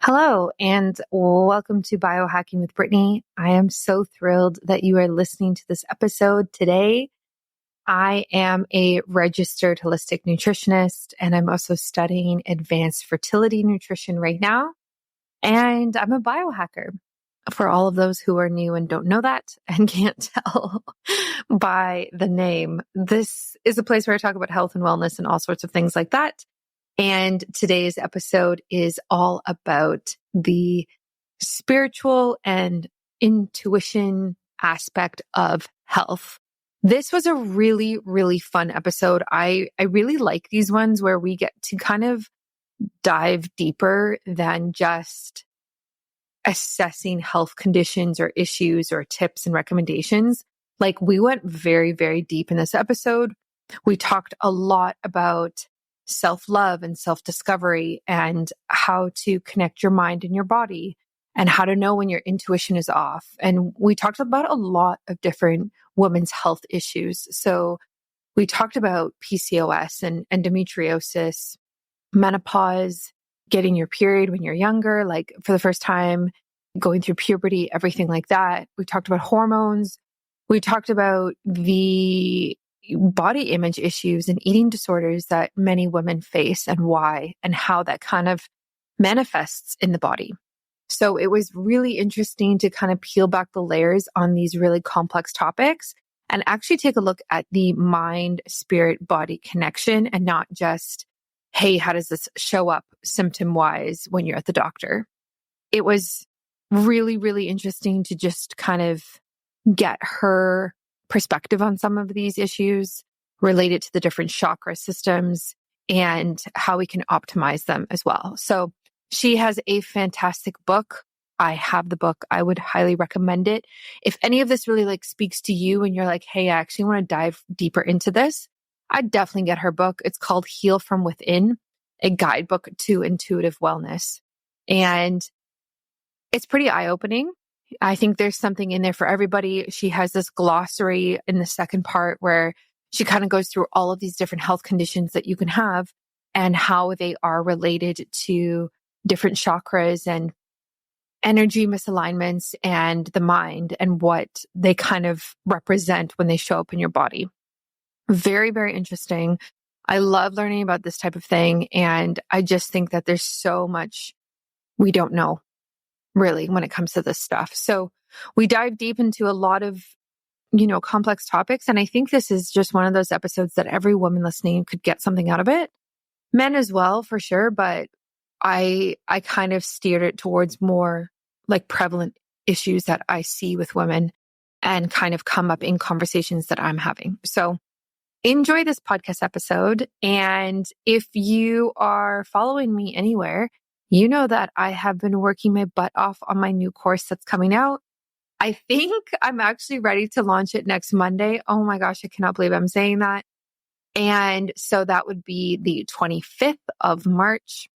Hello, and welcome to Biohacking with Brittany. I am so thrilled that you are listening to this episode today. I am a registered holistic nutritionist, and I'm also studying advanced fertility nutrition right now. And I'm a biohacker. For all of those who are new and don't know that and can't tell by the name, this is a place where I talk about health and wellness and all sorts of things like that. And today's episode is all about the spiritual and intuition aspect of health. This was a really, really fun episode. I really like these ones where we get to kind of dive deeper than just assessing health conditions or issues or tips and recommendations. Like, we went very, very deep in this episode. We talked a lot about self-love and self-discovery and how to connect your mind and your body and how to know when your intuition is off. And we talked about a lot of different women's health issues. So we talked about PCOS and endometriosis, menopause, getting your period when you're younger, like for the first time, going through puberty, everything like that. We talked about hormones. We talked about the body image issues and eating disorders that many women face and why, and how that kind of manifests in the body. So it was really interesting to kind of peel back the layers on these really complex topics and actually take a look at the mind, spirit, body connection and not just, hey, how does this show up symptom wise when you're at the doctor? It was really, really interesting to just kind of get her perspective on some of these issues related to the different chakra systems and how we can optimize them as well. So she has a fantastic book. I have the book. I would highly recommend it. If any of this really speaks to you and you're like, hey, I actually want to dive deeper into this, I'd definitely get her book. It's called Heal from Within, a guidebook to intuitive wellness. And it's pretty eye-opening. I think there's something in there for everybody. She has this glossary in the second part where she kind of goes through all of these different health conditions that you can have and how they are related to different chakras and energy misalignments and the mind and what they kind of represent when they show up in your body. Very, very interesting. I love learning about this type of thing. And I just think that there's so much we don't know, really, when it comes to this stuff. So we dive deep into a lot of, complex topics. And I think this is just one of those episodes that every woman listening could get something out of it. Men as well, for sure. But I kind of steered it towards more prevalent issues that I see with women and kind of come up in conversations that I'm having. So enjoy this podcast episode. And if you are following me anywhere, you know that I have been working my butt off on my new course that's coming out. I think I'm actually ready to launch it next Monday. Oh my gosh, I cannot believe I'm saying that. And so that would be the 25th of March.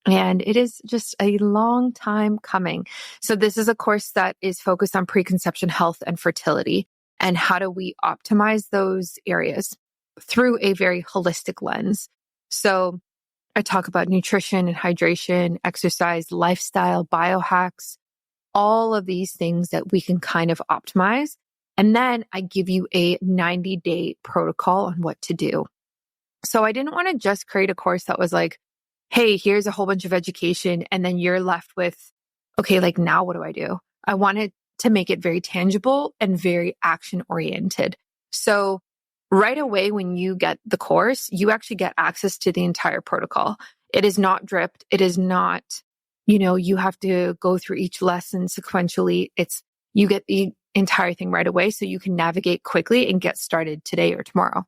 And it is just a long time coming. So this is a course that is focused on preconception health and fertility and how do we optimize those areas through a very holistic lens. So I talk about nutrition and hydration, exercise, lifestyle, biohacks, all of these things that we can kind of optimize. And then I give you a 90-day protocol on what to do. So I didn't want to just create a course that was like, hey, here's a whole bunch of education. And then you're left with, okay, now what do I do? I wanted to make it very tangible and very action oriented. So right away, when you get the course, you actually get access to the entire protocol. It is not dripped. It is not, you have to go through each lesson sequentially. You get the entire thing right away so you can navigate quickly and get started today or tomorrow.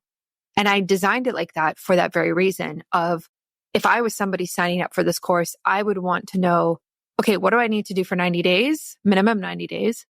And I designed it like that for that very reason of, if I was somebody signing up for this course, I would want to know, okay, what do I need to do for 90 days, minimum 90 days?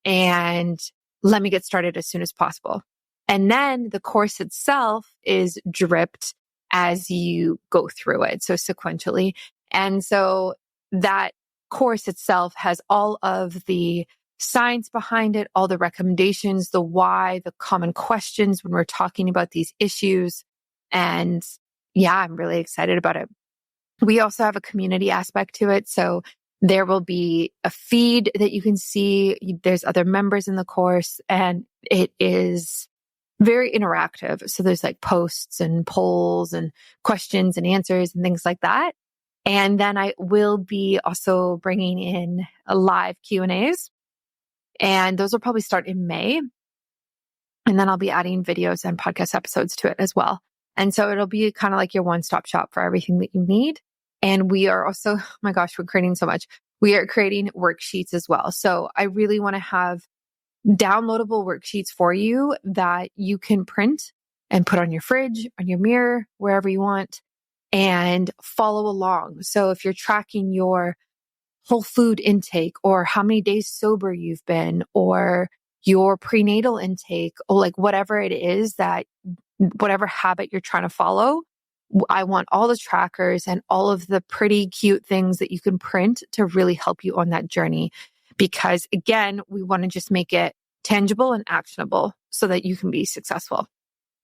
And let me get started as soon as possible. And then the course itself is dripped as you go through it, so sequentially. And so that course itself has all of the science behind it, all the recommendations, the why, the common questions when we're talking about these issues. And yeah, I'm really excited about it. We also have a community aspect to it. So There will be a feed that you can see. There's other members in the course, and it is very interactive. So there's like posts and polls and questions and answers and things like that. And then I will be also bringing in a live Q&As, and those will probably start in May. And then I'll be adding videos and podcast episodes to it as well. And so it'll be kind of like your one-stop shop for everything that you need. And we are also, oh my gosh, we're creating so much. We are creating worksheets as well. So I really want to have downloadable worksheets for you that you can print and put on your fridge, on your mirror, wherever you want, and follow along. So if you're tracking your whole food intake, or how many days sober you've been, or your prenatal intake, or like whatever it is whatever habit you're trying to follow, I want all the trackers and all of the pretty cute things that you can print to really help you on that journey. Because again, we want to just make it tangible and actionable so that you can be successful.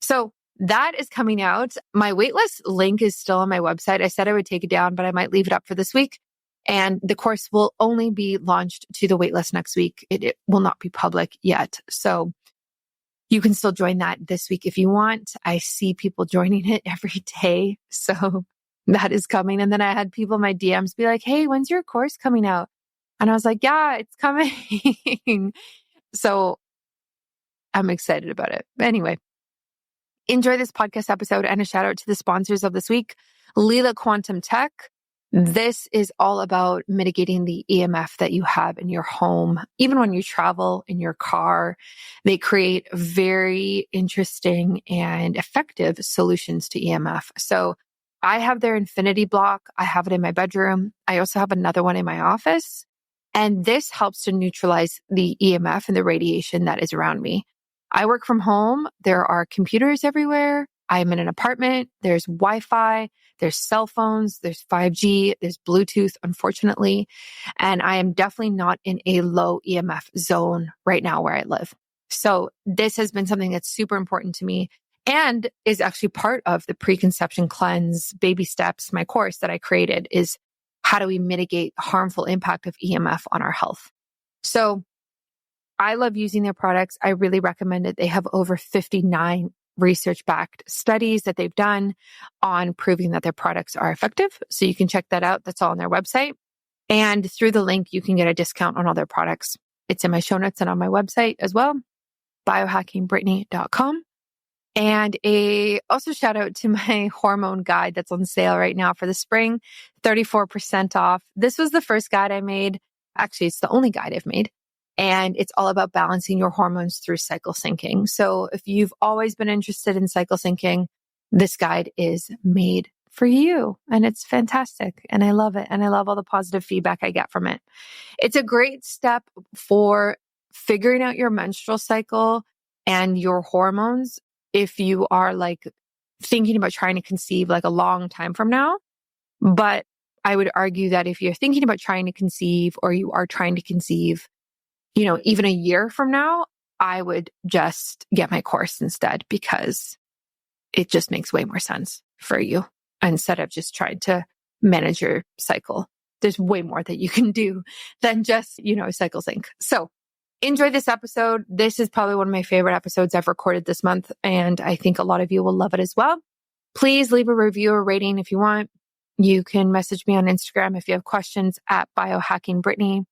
So that is coming out. My waitlist link is still on my website. I said I would take it down, but I might leave it up for this week. And the course will only be launched to the waitlist next week. It will not be public yet. So you can still join that this week if you want. I see people joining it every day. So that is coming. And then I had people in my DMs be like, hey, when's your course coming out? And I was like, yeah, it's coming. So I'm excited about it. Anyway, enjoy this podcast episode, and a shout out to the sponsors of this week, Lila Quantum Tech. This is all about mitigating the EMF that you have in your home. Even when you travel in your car, they create very interesting and effective solutions to EMF. So I have their infinity block. I have it in my bedroom. I also have another one in my office. And this helps to neutralize the EMF and the radiation that is around me. I work from home. There are computers everywhere. I'm in an apartment. There's Wi-Fi, there's cell phones, there's 5G, there's Bluetooth, unfortunately. And I am definitely not in a low EMF zone right now where I live. So this has been something that's super important to me, and is actually part of the preconception cleanse baby steps. My course that I created is how do we mitigate the harmful impact of EMF on our health? So I love using their products. I really recommend it. They have over 59 research-backed studies that they've done on proving that their products are effective. So you can check that out. That's all on their website. And through the link, you can get a discount on all their products. It's in my show notes and on my website as well, biohackingbrittany.com. And also shout out to my hormone guide that's on sale right now for the spring, 34% off. This was the first guide I made. Actually, it's the only guide I've made. And it's all about balancing your hormones through cycle syncing. So if you've always been interested in cycle syncing, this guide is made for you. And it's fantastic. And I love it. And I love all the positive feedback I get from it. It's a great step for figuring out your menstrual cycle and your hormones if you are like thinking about trying to conceive like a long time from now. But I would argue that if you're thinking about trying to conceive, or you are trying to conceive, even a year from now, I would just get my course instead, because it just makes way more sense for you instead of just trying to manage your cycle. There's way more that you can do than just, cycle sync. So enjoy this episode. This is probably one of my favorite episodes I've recorded this month, and I think a lot of you will love it as well. Please leave a review or rating if you want. You can message me on Instagram if you have questions at biohackingbrittany.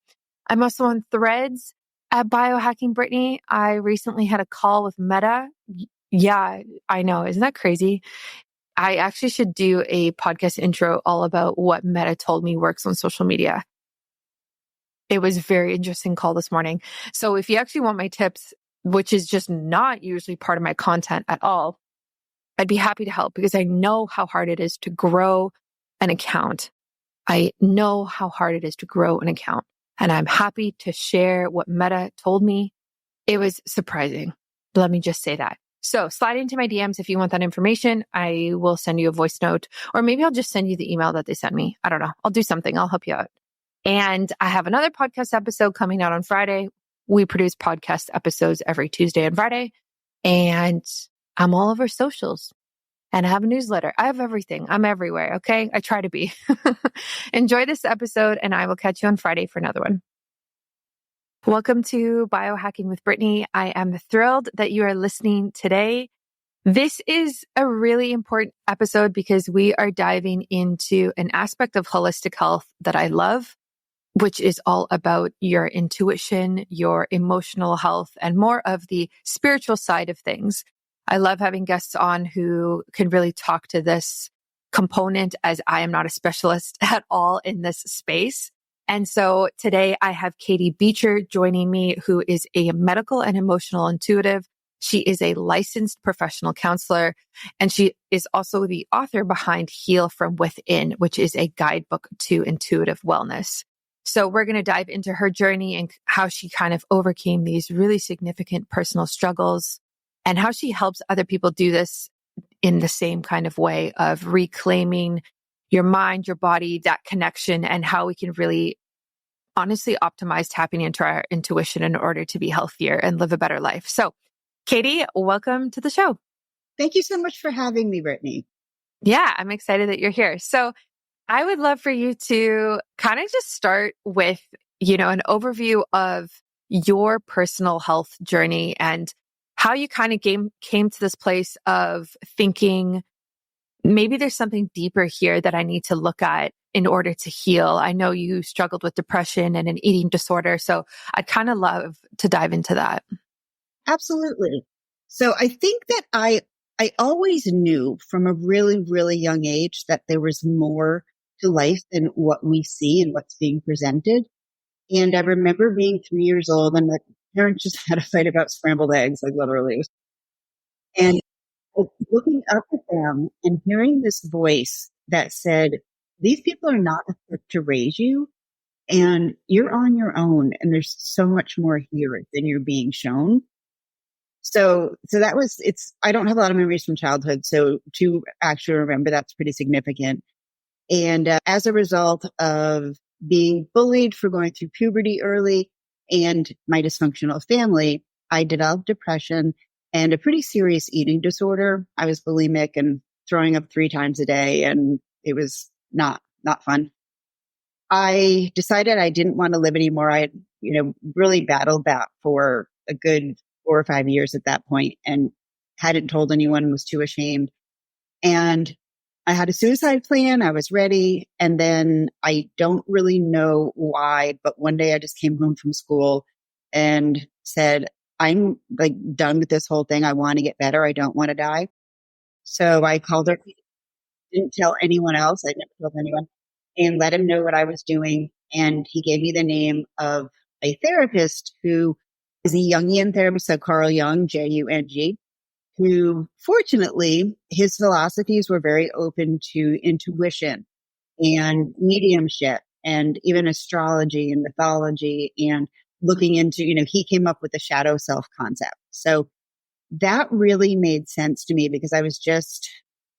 I'm also on Threads at biohackingbrittany. I recently had a call with Meta. Yeah, I know. Isn't that crazy? I actually should do a podcast intro all about what Meta told me works on social media. It was a very interesting call this morning. So if you actually want my tips, which is just not usually part of my content at all, I'd be happy to help, because I know how hard it is to grow an account. I know how hard it is to grow an account. And I'm happy to share what Meta told me. It was surprising. Let me just say that. So slide into my DMs if you want that information. I will send you a voice note, or maybe I'll just send you the email that they sent me. I don't know. I'll do something. I'll help you out. And I have another podcast episode coming out on Friday. We produce podcast episodes every Tuesday and Friday. And I'm all over socials. and I have a newsletter. I have everything. I'm everywhere. Okay. I try to be. Enjoy this episode, and I will catch you on Friday for another one. Welcome to Biohacking with Brittany. I am thrilled that you are listening today. This is a really important episode because we are diving into an aspect of holistic health that I love, which is all about your intuition, your emotional health, and more of the spiritual side of things. I love having guests on who can really talk to this component, as I am not a specialist at all in this space. And so today I have Katie Beecher joining me, who is a medical and emotional intuitive. She is a licensed professional counselor, and she is also the author behind Heal from Within, which is a guidebook to intuitive wellness. So we're going to dive into her journey and how she kind of overcame these really significant personal struggles and how she helps other people do this in the same kind of way of reclaiming your mind, your body, that connection, and how we can really honestly optimize tapping into our intuition in order to be healthier and live a better life. So Katie, welcome to the show. Thank you so much for having me, Brittany. Yeah, I'm excited that you're here. So I would love for you to kind of just start with, an overview of your personal health journey and how you kind of came to this place of thinking, maybe there's something deeper here that I need to look at in order to heal. I know you struggled with depression and an eating disorder, so I'd kind of love to dive into that. Absolutely. So I think that I always knew from a really, really young age that there was more to life than what we see and what's being presented. And I remember being 3 years old and my parents just had a fight about scrambled eggs, like literally. And looking up at them and hearing this voice that said, these people are not equipped to raise you and you're on your own. And there's so much more here than you're being shown. So that was, I don't have a lot of memories from childhood. So to actually remember, that's pretty significant. And as a result of being bullied for going through puberty early and my dysfunctional family, I developed depression and a pretty serious eating disorder. I was bulimic and throwing up 3 times a day, and it was not fun. I decided I didn't want to live anymore. I had, really battled that for a good 4 or 5 years at that point and hadn't told anyone, was too ashamed. And I had a suicide plan. I was ready. And then I don't really know why, but one day I just came home from school and said, I'm like done with this whole thing. I want to get better. I don't want to die. So I called her, didn't tell anyone else. I never told anyone, and let him know what I was doing. And he gave me the name of a therapist who is a Jungian therapist, so Carl Jung, Jung, who fortunately his philosophies were very open to intuition and mediumship and even astrology and mythology and looking into, he came up with the shadow self concept. So that really made sense to me because I was just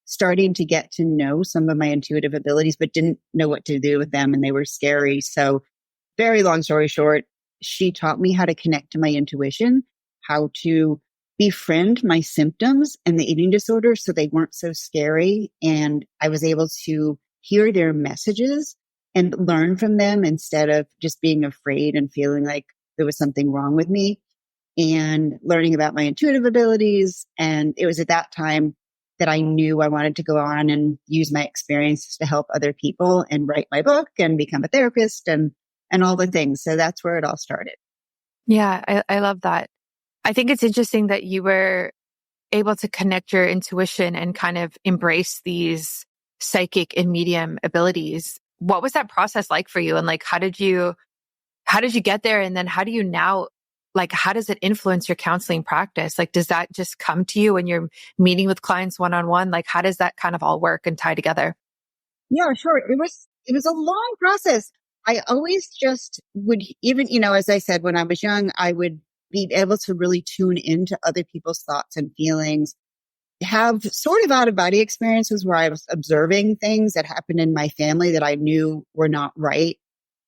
starting to get to know some of my intuitive abilities, but didn't know what to do with them. And they were scary. So very long story short, she taught me how to connect to my intuition, how to befriend my symptoms and the eating disorder so they weren't so scary. And I was able to hear their messages and learn from them instead of just being afraid and feeling like there was something wrong with me, and learning about my intuitive abilities. And it was at that time that I knew I wanted to go on and use my experiences to help other people and write my book and become a therapist and all the things. So that's where it all started. Yeah, I love that. I think it's interesting that you were able to connect your intuition and kind of embrace these psychic and medium abilities. What was that process like for you? And like, how did you get there? And then how do you now, like, how does it influence your counseling practice? Like, does that just come to you when you're meeting with clients one-on-one? Like, how does that kind of all work and tie together? Yeah, sure. It was a long process. I always just would, even, as I said, when I was young, I would be able to really tune into other people's thoughts and feelings, have sort of out of body experiences where I was observing things that happened in my family that I knew were not right.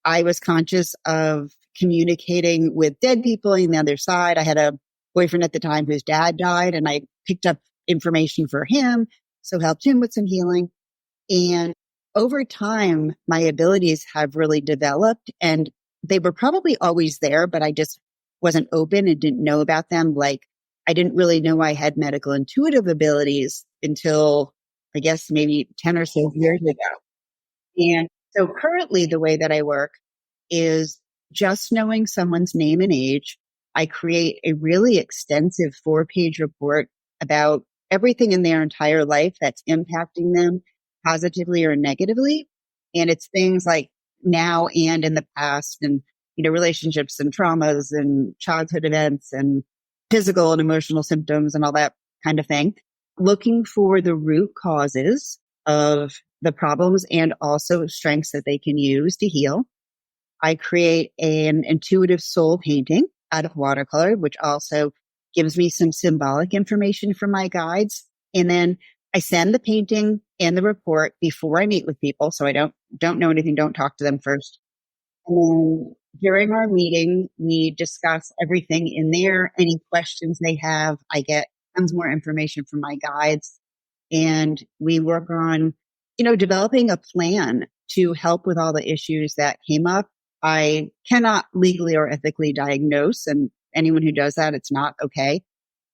I was conscious of communicating with dead people on the other side. I had a boyfriend at the time whose dad died, and I picked up information for him. So helped him with some healing. And over time, my abilities have really developed, and they were probably always there, but I just wasn't open and didn't know about them. Like, I didn't really know I had medical intuitive abilities until I guess maybe 10 or so years ago. And so currently the way that I work is just knowing someone's name and age. I create a really extensive 4-page report about everything in their entire life that's impacting them positively or negatively. And it's things like now and in the past, and, relationships and traumas and childhood events and physical and emotional symptoms and all that kind of thing. Looking for the root causes of the problems and also strengths that they can use to heal. I create an intuitive soul painting out of watercolor, which also gives me some symbolic information from my guides. And then I send the painting and the report before I meet with people. So I don't know anything. Don't talk to them first. And then during our meeting, we discuss everything in there. Any questions they have, I get tons more information from my guides. And we work on, developing a plan to help with all the issues that came up. I cannot legally or ethically diagnose, and anyone who does that, it's not okay.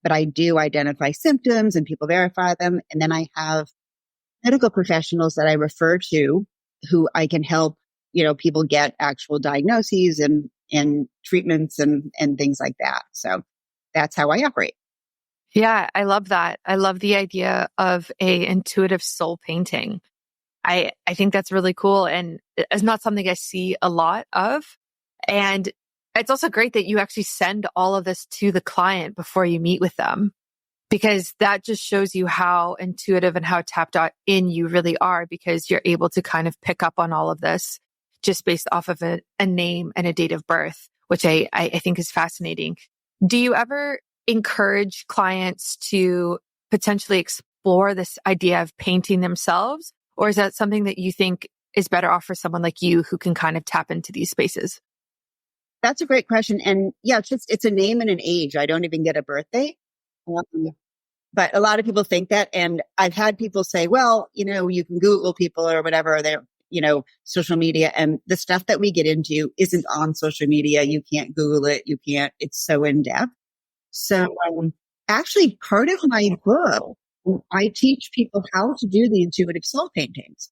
But I do identify symptoms and people verify them. And then I have medical professionals that I refer to who I can help, people get actual diagnoses and treatments and things like that. So that's how I operate. Yeah, I love that. I love the idea of a intuitive soul painting. I think that's really cool, and it's not something I see a lot of. And it's also great that you actually send all of this to the client before you meet with them, because that just shows you how intuitive and how tapped in you really are, because you're able to kind of pick up on all of this just based off of a name and a date of birth, which I think is fascinating. Do you ever encourage clients to potentially explore this idea of painting themselves? Or is that something that you think is better off for someone like you who can kind of tap into these spaces? That's a great question. And yeah, it's a name and an age. I don't even get a birthday. But a lot of people think that. And I've had people say, well, you can Google people or whatever, they're, social media. And the stuff that we get into isn't on social media. You can't Google it. It's so in depth. So actually, part of my book, I teach people how to do the intuitive soul paintings,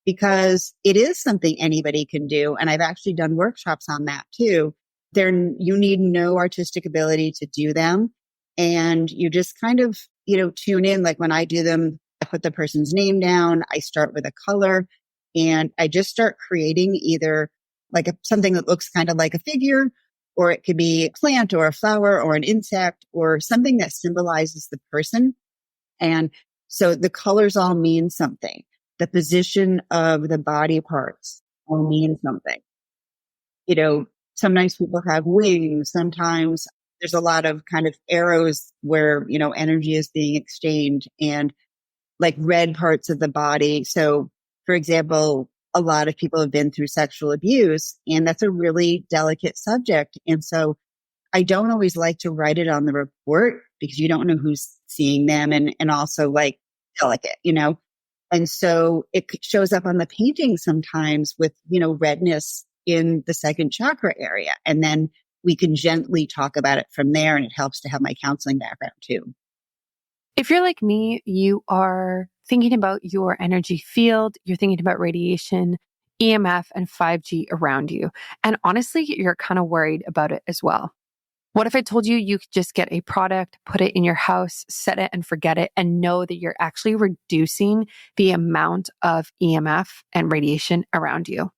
because it is something anybody can do. And I've actually done workshops on that too. You need no artistic ability to do them. And you just kind of, tune in. Like when I do them, I put the person's name down. I start with a color and I just start creating either like something that looks kind of like a figure, or it could be a plant or a flower or an insect or something that symbolizes the person. And so the colors all mean something. The position of the body parts all mean something. Sometimes people have wings. Sometimes there's a lot of kind of arrows where, energy is being exchanged, and like red parts of the body. So, for example, a lot of people have been through sexual abuse, and that's a really delicate subject. And so I don't always like to write it on the report, because you don't know who's seeing them, and also like delicate, And so it shows up on the painting sometimes with, redness in the second chakra area. And then we can gently talk about it from there. And it helps to have my counseling background too. If you're like me, you are thinking about your energy field, you're thinking about radiation, EMF, and 5G around you. And honestly, you're kind of worried about it as well. What if I told you you could just get a product, put it in your house, set it and forget it, and know that you're actually reducing the amount of EMF and radiation around you?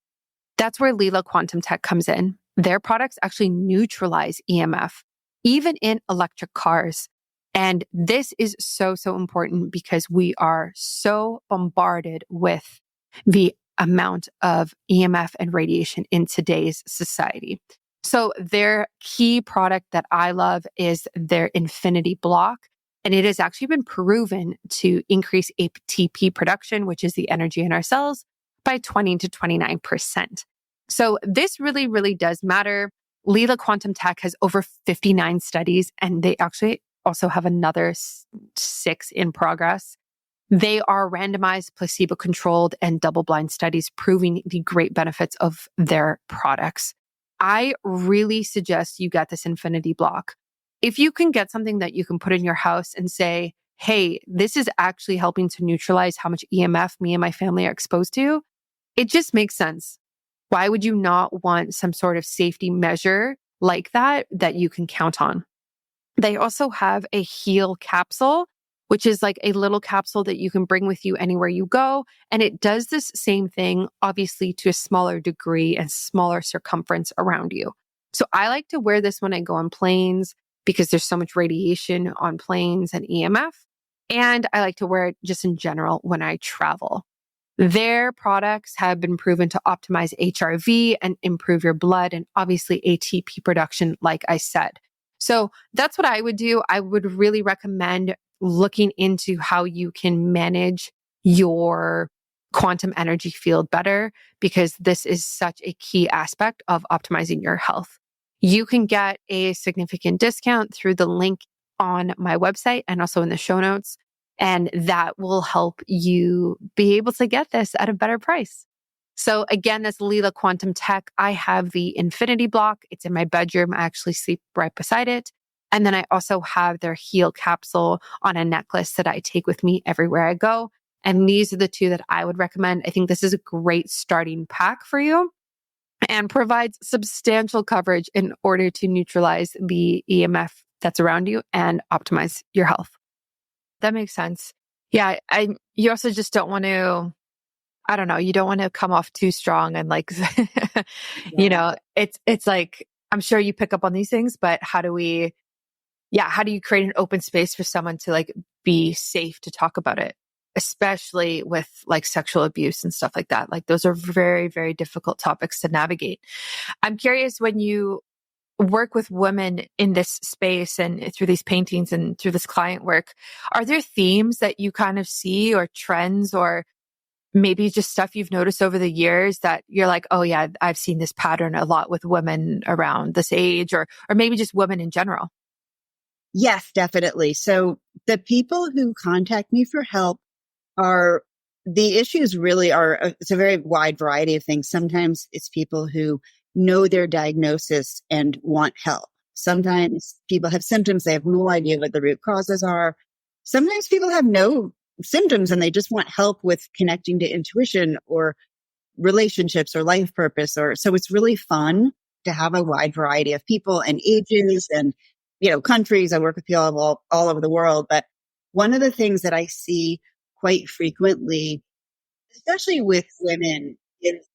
That's where Leela Quantum Tech comes in. Their products actually neutralize EMF, even in electric cars. And this is so, so important, because we are so bombarded with the amount of EMF and radiation in today's society. So their key product that I love is their Infinity Block. And it has actually been proven to increase ATP production, which is the energy in our cells, by 20 to 29%. So this really, really does matter. Leela Quantum Tech has over 59 studies, and they actually also have another 6 in progress. They are randomized, placebo-controlled, and double-blind studies proving the great benefits of their products. I really suggest you get this infinity block. If you can get something that you can put in your house and say, hey, this is actually helping to neutralize how much EMF me and my family are exposed to, it just makes sense. Why would you not want some sort of safety measure like that you can count on? They also have a Heal capsule, which is like a little capsule that you can bring with you anywhere you go. And it does this same thing, obviously to a smaller degree and smaller circumference around you. So I like to wear this when I go on planes because there's so much radiation on planes and EMF. And I like to wear it just in general when I travel. Their products have been proven to optimize HRV and improve your blood and obviously ATP production, like I said. So that's what I would do. I would really recommend looking into how you can manage your quantum energy field better, because this is such a key aspect of optimizing your health. You can get a significant discount through the link on my website and also in the show notes. And that will help you be able to get this at a better price. So again, that's Leela Quantum Tech. I have the Infinity Block. It's in my bedroom. I actually sleep right beside it. And then I also have their Heal capsule on a necklace that I take with me everywhere I go. And these are the two that I would recommend. I think this is a great starting pack for you and provides substantial coverage in order to neutralize the EMF that's around you and optimize your health. That makes sense. Yeah, you also just don't want to, I don't know, you don't want to come off too strong and like, it's like, I'm sure you pick up on these things, but how do you create an open space for someone to like be safe to talk about it, especially with like sexual abuse and stuff like that? Like those are very, very difficult topics to navigate. I'm curious, when you work with women in this space and through these paintings and through this client work, are there themes that you kind of see or trends or maybe just stuff you've noticed over the years that you're like, oh yeah, I've seen this pattern a lot with women around this age, or maybe just women in general? Yes, definitely. So the people who contact me for help the issues really are, it's a very wide variety of things. Sometimes it's people who know their diagnosis and want help. Sometimes people have symptoms. They have no idea what the root causes are. Sometimes people have no symptoms and they just want help with connecting to intuition or relationships or life purpose. So it's really fun to have a wide variety of people and ages and, countries. I work with people all over the world. But one of the things that I see quite frequently, especially with women, is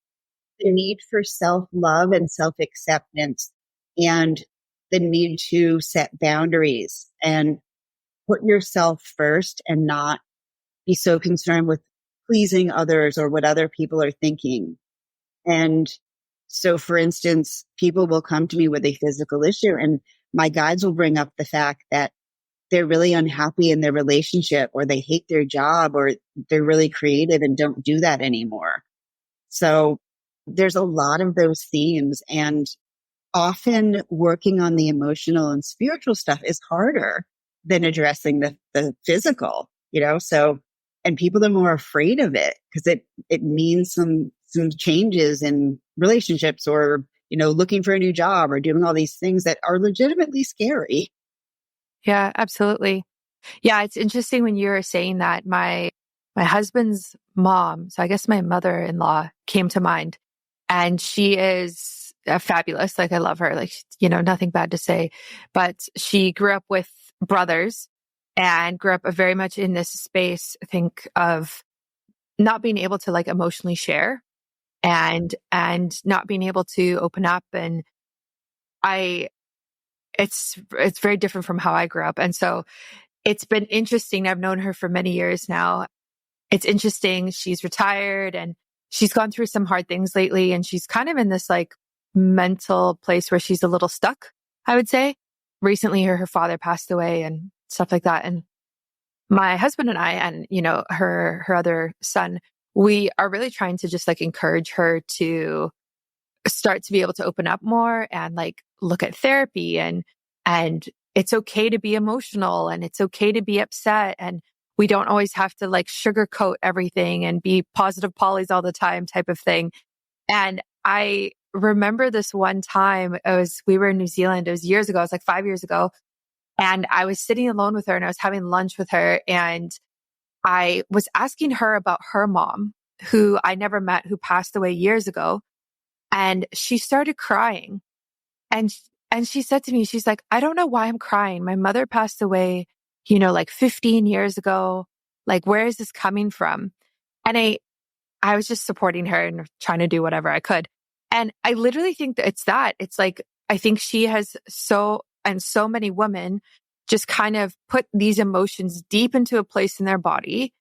the need for self-love and self-acceptance and the need to set boundaries and put yourself first and not be so concerned with pleasing others or what other people are thinking. And so, for instance, people will come to me with a physical issue and my guides will bring up the fact that they're really unhappy in their relationship, or they hate their job, or they're really creative and don't do that anymore. So there's a lot of those themes, and often working on the emotional and spiritual stuff is harder than addressing the physical, so, and people are more afraid of it because it means some changes in relationships, or, looking for a new job or doing all these things that are legitimately scary. Yeah, absolutely. Yeah, it's interesting when you were saying that. My husband's mom, so I guess my mother-in-law, came to mind, and she is fabulous. Like I love her. Like, nothing bad to say, but she grew up with brothers and grew up very much in this space, I think, of not being able to like emotionally share and not being able to open up. And it's very different from how I grew up. And so it's been interesting. I've known her for many years now. It's interesting. She's retired and she's gone through some hard things lately. And she's kind of in this like mental place where she's a little stuck, I would say. Recently, her father passed away and stuff like that. And my husband and I, and, her other son, we are really trying to just like encourage her to start to be able to open up more and like look at therapy, and it's okay to be emotional and it's okay to be upset. And we don't always have to like sugarcoat everything and be positive polys all the time type of thing. And I remember this one time we were in New Zealand. It was years ago. It was like 5 years ago. And I was sitting alone with her and I was having lunch with her. And I was asking her about her mom, who I never met, who passed away years ago. And she started crying. And, and she said to me, she's like, I don't know why I'm crying. My mother passed away, like 15 years ago. Like, where is this coming from? And I was just supporting her and trying to do whatever I could. And I literally think that it's like, I think she has so many women just kind of put these emotions deep into a place in their body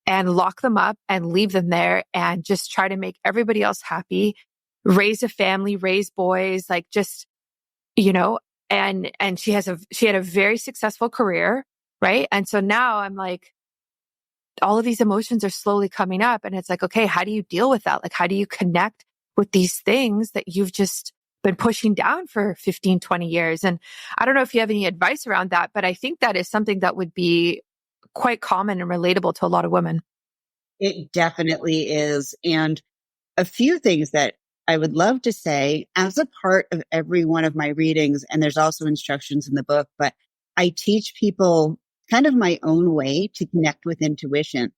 and lock them up and leave them there and just try to make everybody else happy, raise a family, raise boys, like just, and she had a very successful career. Right. And so now I'm like, all of these emotions are slowly coming up and it's like, okay, how do you deal with that? Like, how do you connect with these things that you've just been pushing down for 15, 20 years? And I don't know if you have any advice around that, but I think that is something that would be quite common and relatable to a lot of women. It definitely is. And a few things that I would love to say as a part of every one of my readings, and there's also instructions in the book, but I teach people kind of my own way to connect with intuition.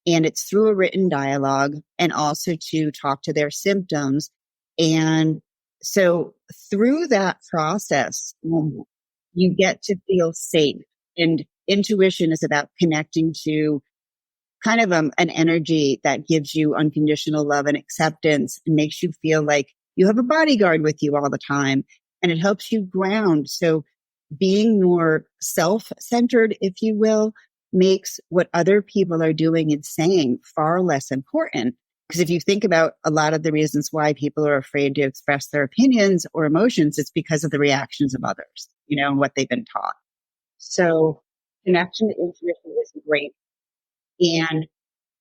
And it's through a written dialogue and also to talk to their symptoms. And so through that process, you get to feel safe. And intuition is about connecting to kind of an energy that gives you unconditional love and acceptance and makes you feel like you have a bodyguard with you all the time. And it helps you ground. So being more self-centered, if you will, makes what other people are doing and saying far less important. Because if you think about a lot of the reasons why people are afraid to express their opinions or emotions, it's because of the reactions of others, and what they've been taught. So connection to intuition is great. And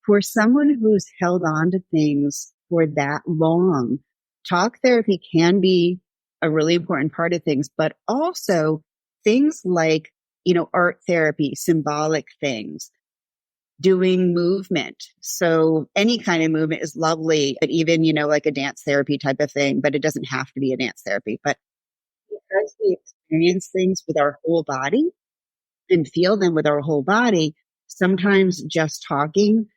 for someone who's held on to things for that long, talk therapy can be a really important part of things, but also things like, art therapy, symbolic things, doing movement. So any kind of movement is lovely, but even, like a dance therapy type of thing, but it doesn't have to be a dance therapy. But because we experience things with our whole body and feel them with our whole body, sometimes just talking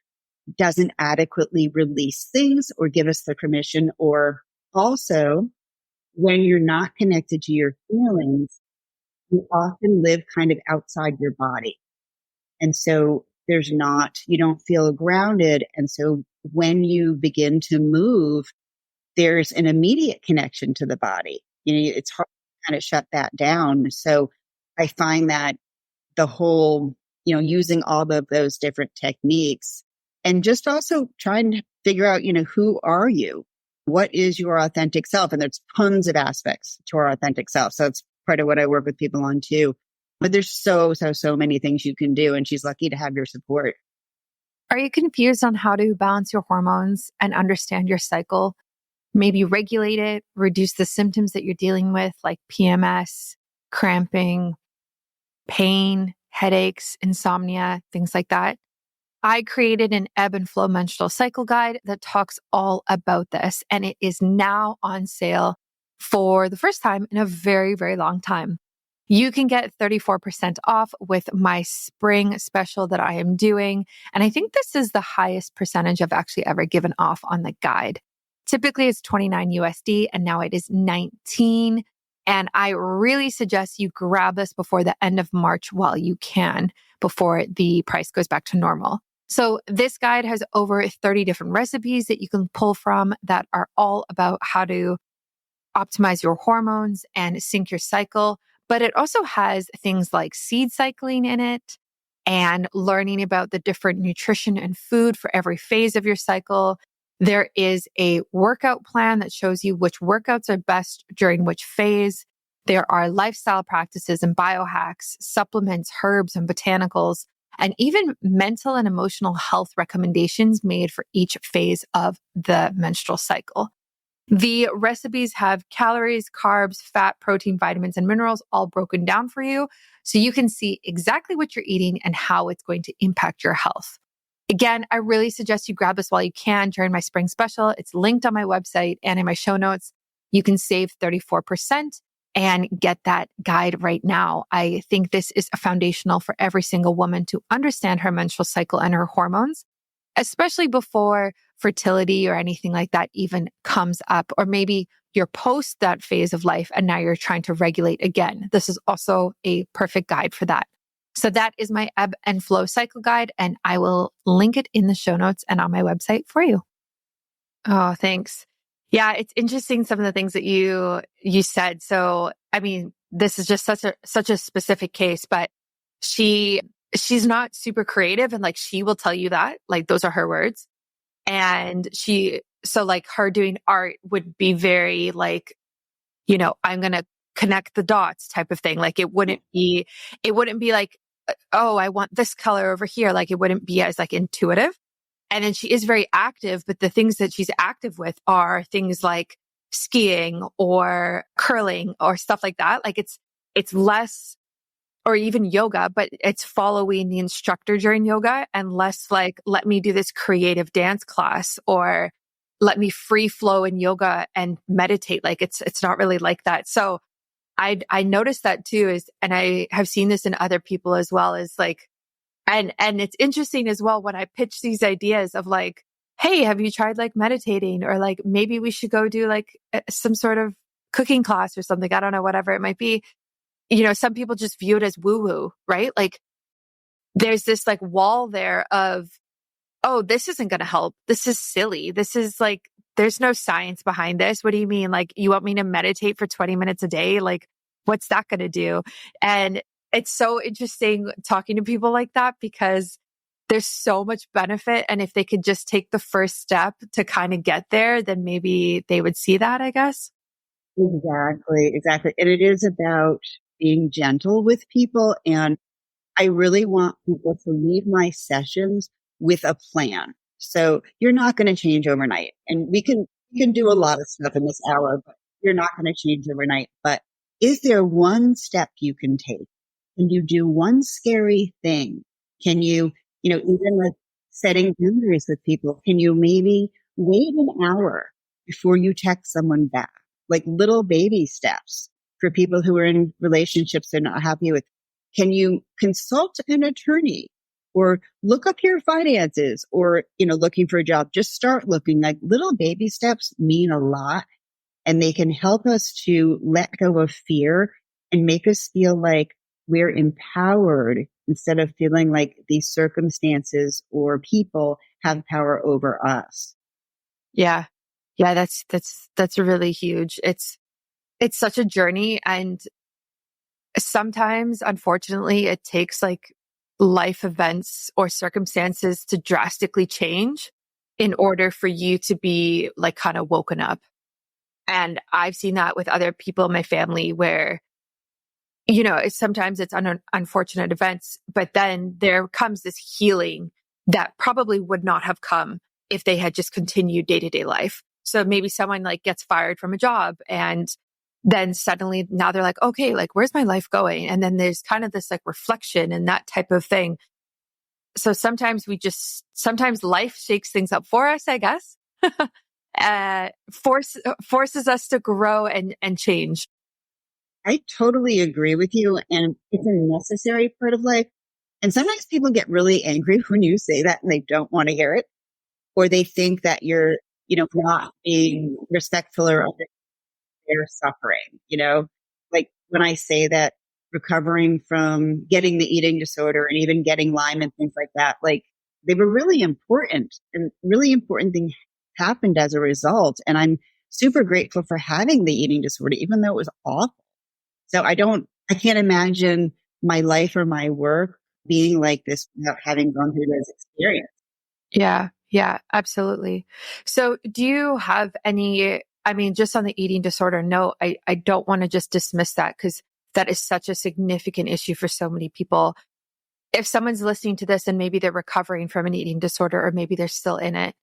doesn't adequately release things or give us the permission. Or also, when you're not connected to your feelings, you often live kind of outside your body. And so you don't feel grounded. And so when you begin to move, there's an immediate connection to the body. It's hard to kind of shut that down. So I find that the whole, using all of those different techniques and just also trying to figure out, who are you? What is your authentic self? And there's tons of aspects to our authentic self. So it's part of what I work with people on too. But there's so many things you can do. And she's lucky to have your support. Are you confused on how to balance your hormones and understand your cycle? Maybe regulate it, reduce the symptoms that you're dealing with, like PMS, cramping, pain, headaches, insomnia, things like that. I created an ebb and flow menstrual cycle guide that talks all about this, and it is now on sale for the first time in a very, very long time. You can get 34% off with my spring special that I am doing. And I think this is the highest percentage I've actually ever given off on the guide. Typically it's 29 USD and now it is 19. And I really suggest you grab this before the end of March while you can, before the price goes back to normal. So this guide has over 30 different recipes that you can pull from that are all about how to optimize your hormones and sync your cycle. But it also has things like seed cycling in it and learning about the different nutrition and food for every phase of your cycle. There is a workout plan that shows you which workouts are best during which phase. There are lifestyle practices and biohacks, supplements, herbs and botanicals, and even mental and emotional health recommendations made for each phase of the menstrual cycle. The recipes have calories, carbs, fat, protein, vitamins, and minerals all broken down for you so you can see exactly what you're eating and how it's going to impact your health. Again, I really suggest you grab this while you can during my spring special. It's linked on my website and in my show notes. You can save 34% and get that guide right now. I think this is foundational for every single woman to understand her menstrual cycle and her hormones, especially before fertility or anything like that even comes up, or maybe you're post that phase of life and now you're trying to regulate again. This is also a perfect guide for that. So that is my ebb and flow cycle guide, and I will link it in the show notes and on my website for you. Oh, thanks. Yeah, it's interesting some of the things that you said. So, I mean, this is just such a specific case, but she's not super creative, and like she will tell you that, like those are her words. And so like her doing art would be very like, I'm going to connect the dots type of thing. Like it wouldn't be like, oh, I want this color over here. Like it wouldn't be as like intuitive. And then she is very active, but the things that she's active with are things like skiing or curling or stuff like that. Like it's less, or even yoga, but it's following the instructor during yoga and less like, let me do this creative dance class or let me free flow in yoga and meditate. Like it's not really like that. So I noticed that too and I have seen this in other people as well, is like, and it's interesting as well when I pitch these ideas of like, hey, have you tried like meditating, or like maybe we should go do like some sort of cooking class or something. I don't know, whatever it might be. Some people just view it as woo woo, right? Like there's this like wall there of, oh, this isn't going to help. This is silly. This is like, there's no science behind this. What do you mean? Like, you want me to meditate for 20 minutes a day? Like, what's that going to do? And it's so interesting talking to people like that because there's so much benefit. And if they could just take the first step to kind of get there, then maybe they would see that, I guess. Exactly. And it is about being gentle with people. And I really want people to leave my sessions with a plan. So you're not going to change overnight. And we can do a lot of stuff in this hour, but you're not going to change overnight. But is there one step you can take? Can you do one scary thing? Can you, even like setting boundaries with people, can you maybe wait an hour before you text someone back? Like little baby steps for people who are in relationships they're not happy with. Can you consult an attorney or look up your finances, or, looking for a job? Just start looking. Like little baby steps mean a lot, and they can help us to let go of fear and make us feel like we're empowered instead of feeling like these circumstances or people have power over us. Yeah. Yeah. That's really huge. It's such a journey. And sometimes, unfortunately, it takes like life events or circumstances to drastically change in order for you to be like kind of woken up. And I've seen that with other people in my family where, sometimes it's unfortunate events, but then there comes this healing that probably would not have come if they had just continued day-to-day life. So maybe someone like gets fired from a job, and then suddenly now they're like, okay, like where's my life going? And then there's kind of this like reflection and that type of thing. So sometimes life shakes things up for us, I guess. Forces us to grow and change. I totally agree with you. And it's a necessary part of life. And sometimes people get really angry when you say that and they don't want to hear it, or they think that you're, not being respectful or understanding their suffering, like when I say that recovering from getting the eating disorder and even getting Lyme and things like that, like they were really important, and really important things happened as a result. And I'm super grateful for having the eating disorder, even though it was awful. So I can't imagine my life or my work being like this without having gone through those experiences. Yeah. Yeah, absolutely. So do you have any, I mean, just on the eating disorder note, I don't want to just dismiss that because that is such a significant issue for so many people. If someone's listening to this and maybe they're recovering from an eating disorder, or maybe they're still in it,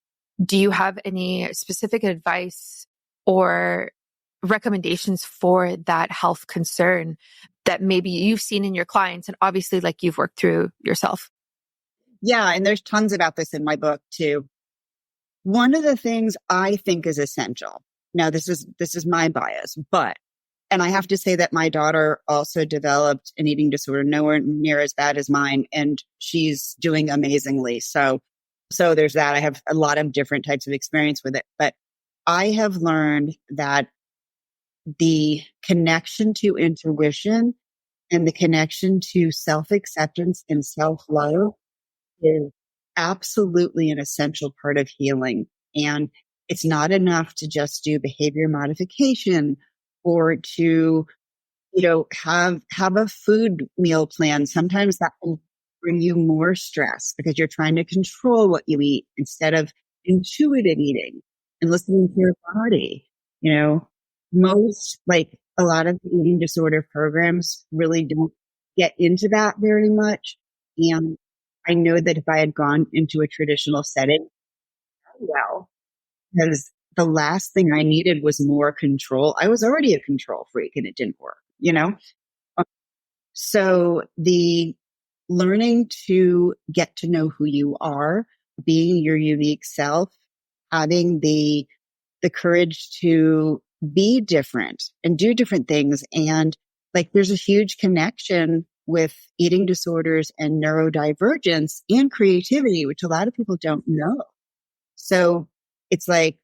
do you have any specific advice or recommendations for that health concern that maybe you've seen in your clients and obviously like you've worked through yourself? Yeah. And there's tons about this in my book too. One of the things I think is essential. Now, this is my bias, and I have to say that my daughter also developed an eating disorder, nowhere near as bad as mine, and she's doing amazingly. So there's that. I have a lot of different types of experience with it, but I have learned that the connection to intuition and the connection to self-acceptance and self-love is absolutely an essential part of healing. And it's not enough to just do behavior modification or to, have a food meal plan. Sometimes that can bring you more stress because you're trying to control what you eat instead of intuitive eating and listening to your body. You know, most, like a lot of the eating disorder programs really don't get into that very much. And I know that if I had gone into a traditional setting, well, because the last thing I needed was more control. I was already a control freak and it didn't work. So the learning to get to know who you are, being your unique self, having the courage to be different and do different things. And like, there's a huge connection with eating disorders and neurodivergence and creativity, which a lot of people don't know. So it's like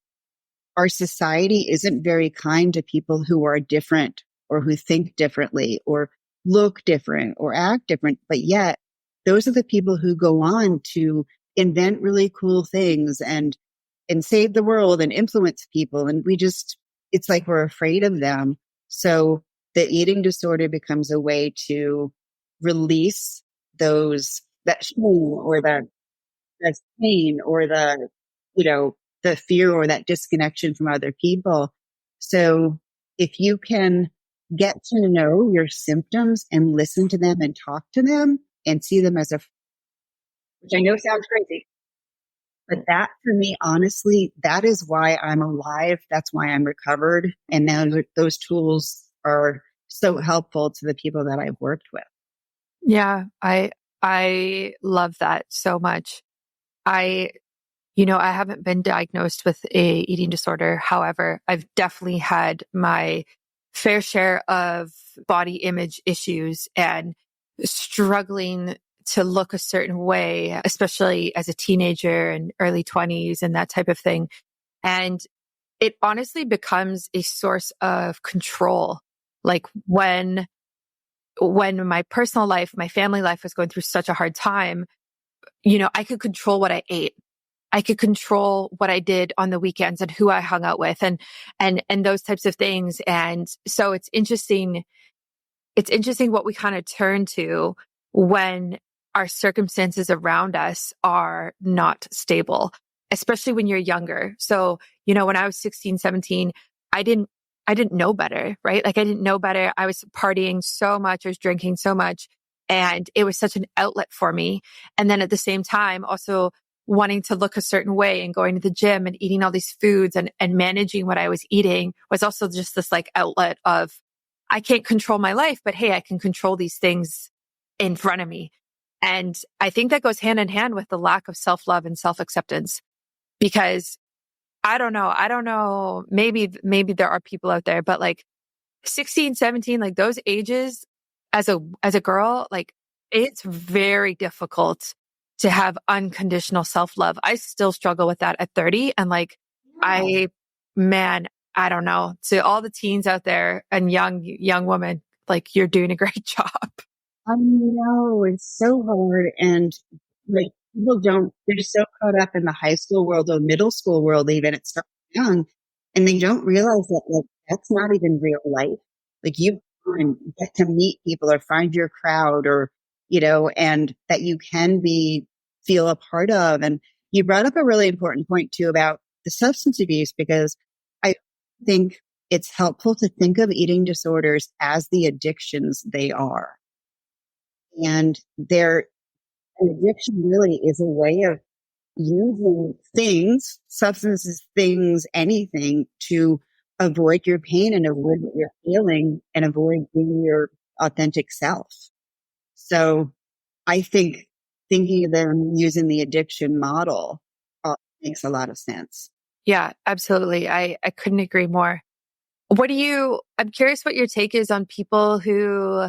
our society isn't very kind to people who are different or who think differently or look different or act different. But yet those are the people who go on to invent really cool things and save the world and influence people. And it's like we're afraid of them. So the eating disorder becomes a way to release that shame or that pain or the fear or that disconnection from other people. So if you can get to know your symptoms and listen to them and talk to them and see them as which I know sounds crazy, but that for me, honestly, that is why I'm alive. That's why I'm recovered. And now those tools are so helpful to the people that I've worked with. Yeah, I love that so much. I haven't been diagnosed with a eating disorder. However, I've definitely had my fair share of body image issues and struggling to look a certain way, especially as a teenager and early 20s and that type of thing. And it honestly becomes a source of control. Like when my personal life, my family life was going through such a hard time, I could control what I ate. I could control what I did on the weekends and who I hung out with and those types of things. And so it's interesting what we kind of turn to when our circumstances around us are not stable, especially when you're younger. So, when I was 16, 17, I didn't know better, right? Like I didn't know better. I was partying so much. I was drinking so much and it was such an outlet for me. And then at the same time, also wanting to look a certain way and going to the gym and eating all these foods and managing what I was eating was also just this like outlet of, I can't control my life, but hey, I can control these things in front of me. And I think that goes hand in hand with the lack of self-love and self-acceptance because I don't know, maybe there are people out there, but like 16, 17, like those ages as a girl, like it's very difficult to have unconditional self-love. I still struggle with that at 30 and like man, I don't know. To all the teens out there and young women, like you're doing a great job. I know it's so hard. And like they're so caught up in the high school world or middle school world, even it's so young. And they don't realize that like, that's not even real life. Like you can get to meet people or find your crowd or, and that you can feel a part of. And you brought up a really important point too about the substance abuse, because I think it's helpful to think of eating disorders as the addictions they are. And an addiction really is a way of using things, substances, things, anything to avoid your pain and avoid what you're feeling and avoid being your authentic self. So I think thinking of them using the addiction model makes a lot of sense. Yeah, absolutely. I couldn't agree more. I'm curious what your take is on people who,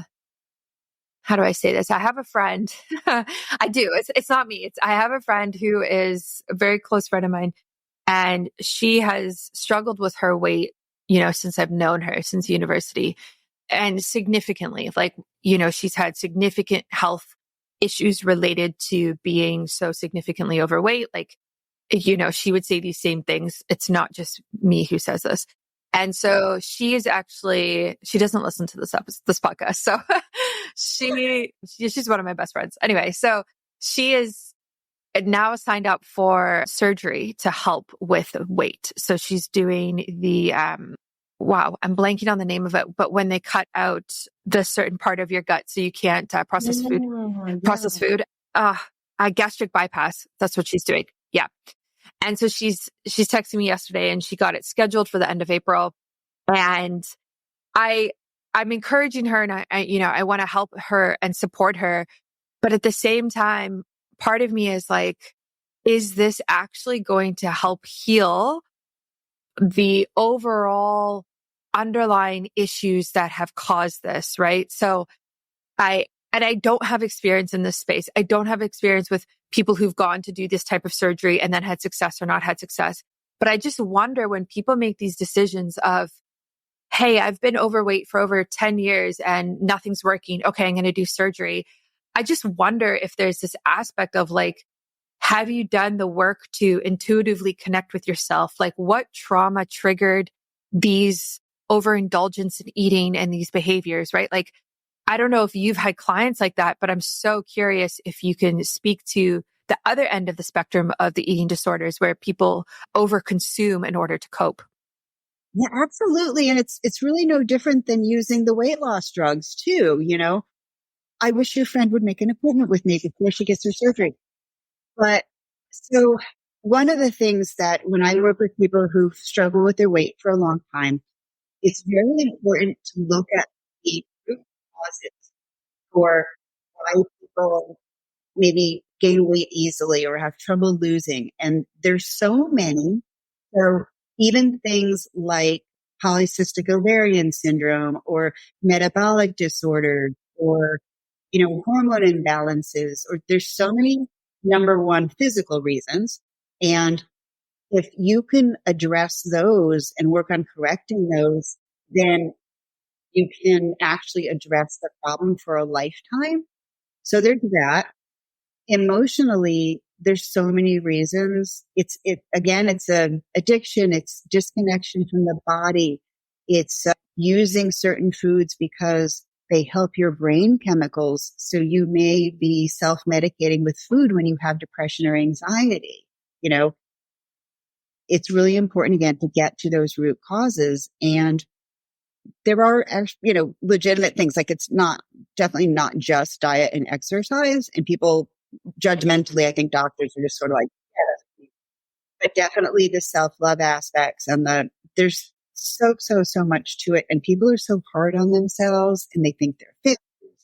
how do I say this? I have a friend. I do. It's not me. I have a friend who is a very close friend of mine, and she has struggled with her weight, since I've known her, since university, and significantly. Like, she's had significant health issues related to being so significantly overweight. Like, she would say these same things. It's not just me who says this. And so she doesn't listen to this podcast. So she's one of my best friends. Anyway, so she is now signed up for surgery to help with weight. So she's doing the, wow, I'm blanking on the name of it, but when they cut out the certain part of your gut so you can't process food, gastric bypass. That's what she's doing. Yeah. And so she's texting me yesterday, and she got it scheduled for the end of April. And I'm encouraging her, and I want to help her and support her. But at the same time, part of me is like, is this actually going to help heal the overall underlying issues that have caused this? Right. So I don't have experience in this space. I don't have experience with people who've gone to do this type of surgery and then had success or not had success. But I just wonder, when people make these decisions of, hey, I've been overweight for over 10 years and nothing's working. Okay, I'm going to do surgery. I just wonder if there's this aspect of like, have you done the work to intuitively connect with yourself? Like, what trauma triggered these overindulgence in eating and these behaviors, right? Like, I don't know if you've had clients like that, but I'm so curious if you can speak to the other end of the spectrum of the eating disorders where people overconsume in order to cope. Yeah, absolutely. And it's really no different than using the weight loss drugs too. I wish your friend would make an appointment with me before she gets her surgery. But so one of the things that when I work with people who struggle with their weight for a long time, it's very important to look at the root causes for why people maybe gain weight easily or have trouble losing. And there's so many. So even things like polycystic ovarian syndrome or metabolic disorders or, hormone imbalances, or there's so many number one physical reasons. And if you can address those and work on correcting those, then you can actually address the problem for a lifetime. So there's that. Emotionally, there's so many reasons. It's a addiction. It's disconnection from the body. It's using certain foods because they help your brain chemicals. So you may be self-medicating with food when you have depression or anxiety. It's really important again to get to those root causes. And there are, legitimate things, like it's definitely not just diet and exercise. And people judgmentally, I think doctors are just sort of like, yeah, but definitely the self-love aspects and there's so much to it. And people are so hard on themselves and they think they're fit.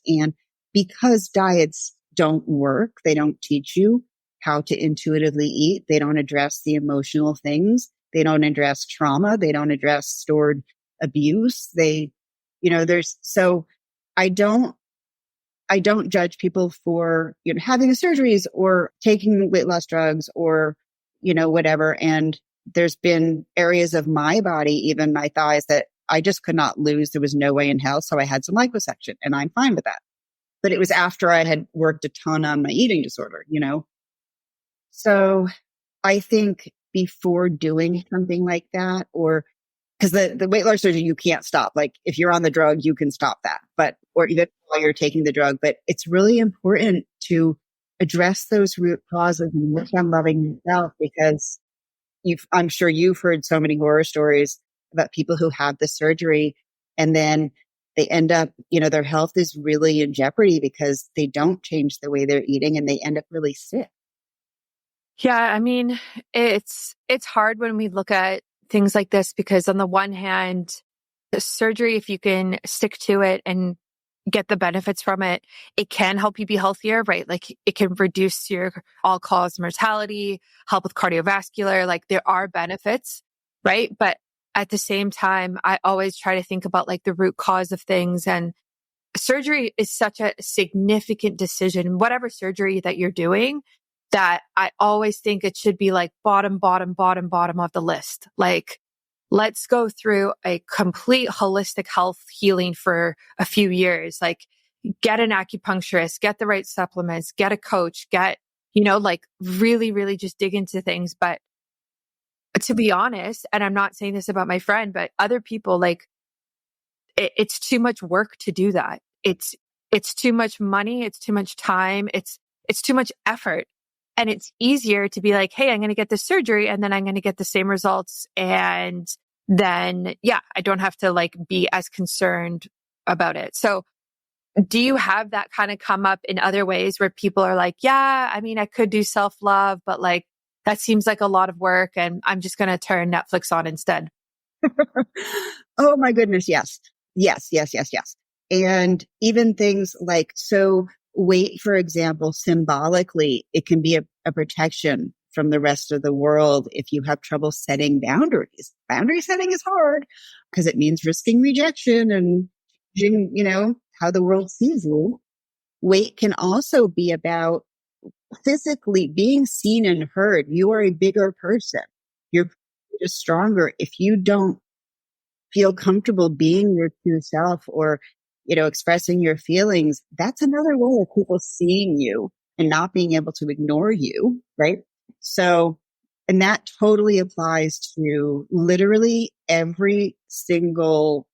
And because diets don't work, they don't teach you how to intuitively eat. They don't address the emotional things. They don't address trauma. They don't address stored abuse. I don't judge people for, having surgeries or taking weight loss drugs or, whatever. And there's been areas of my body, even my thighs, that I just could not lose. There was no way in hell. So I had some liposuction and I'm fine with that. But it was after I had worked a ton on my eating disorder, So I think before doing something like that, or because the weight loss surgery, you can't stop. Like if you're on the drug, you can stop that, or even while you're taking the drug, but it's really important to address those root causes and work on loving yourself, because I'm sure you've heard so many horror stories about people who have the surgery and then they end up, their health is really in jeopardy because they don't change the way they're eating and they end up really sick. Yeah, I mean, it's hard when we look at things like this because on the one hand, the surgery, if you can stick to it and get the benefits from it, it can help you be healthier, right? Like it can reduce your all-cause mortality, help with cardiovascular, like there are benefits, right? But at the same time, I always try to think about like the root cause of things, and surgery is such a significant decision, whatever surgery that you're doing, that I always think it should be like bottom of the list. Like, let's go through a complete holistic health healing for a few years. Like, get an acupuncturist, get the right supplements, get a coach, get, like really, really just dig into things. But to be honest, and I'm not saying this about my friend, but other people, like, it's too much work to do that. It's too much money. It's too much time. It's too much effort. And it's easier to be like, hey, I'm going to get this surgery and then I'm going to get the same results. And then, yeah, I don't have to like be as concerned about it. So do you have that kind of come up in other ways where people are like, yeah, I mean, I could do self-love, but like, that seems like a lot of work and I'm just going to turn Netflix on instead? Oh my goodness. Yes. Yes. Yes. Yes. Yes. And even things like, so weight, for example, symbolically, it can be a protection from the rest of the world if you have trouble setting boundaries. Boundary setting is hard because it means risking rejection and, how the world sees you. Weight can also be about physically being seen and heard. You are a bigger person. You're just stronger. If you don't feel comfortable being your true self or, expressing your feelings, that's another way of people seeing you and not being able to ignore you. Right. So, and that totally applies to literally every single